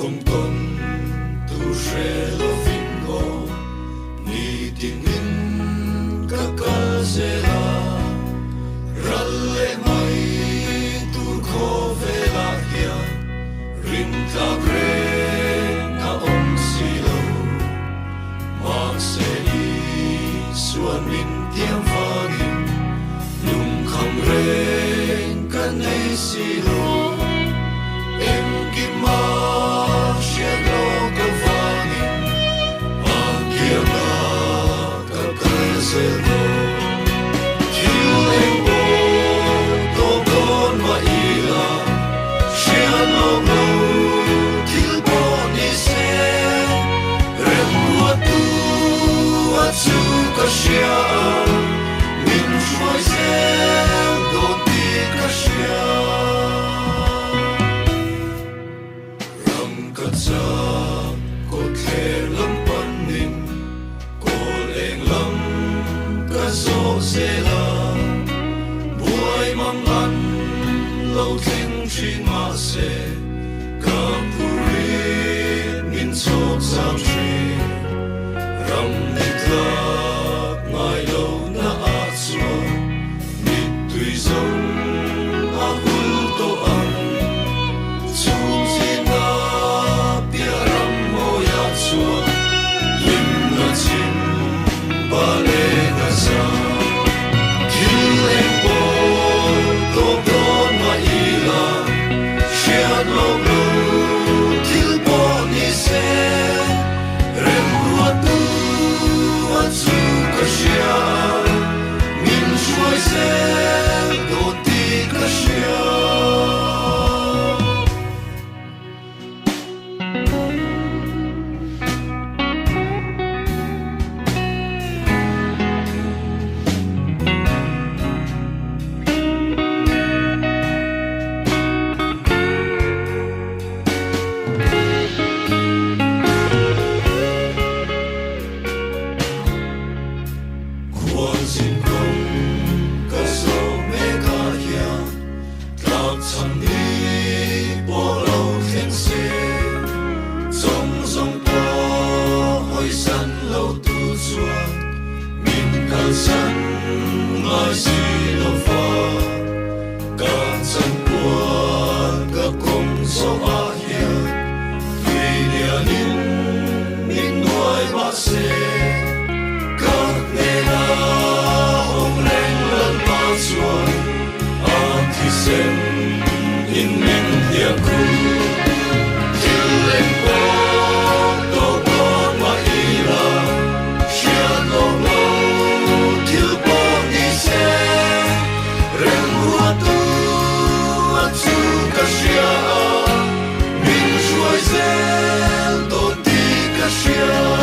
công tôn tu sẽ lo vinh ngô ni tình in các ca sẽ là ra lệ mai tu khó về là hiền rin ta bre na om si lâu mang sẽ đi xuân min tiếng vang nung khang ren kan ei si lâu em kim ma sẽ lo câu vang mà kia na các cái sẽ lo thiếu em bố tô con mà ý là sẽ lo lâu thiếu bố đi xe rem mua tu at su ka sẽ min chuối xe đồ ti ka sẽ cha có thể lâm pan nín có leng lâm cả gió sẽ là buổi mang ăn lâu thinh trên mà sẽ cả bụi min chốt giang tree ram nít lạc ngày lâu na át xua nít tùy dòng a hul to ăn chung gì na lim na chim ba le na sa thiếu em bố tô con mà ý là sẽ lâu lâu thiếu bố ni se rem rua tu at su ka sẽ min chuối se đồ ti ka sẽ Min chuối zel đồ ti ka sia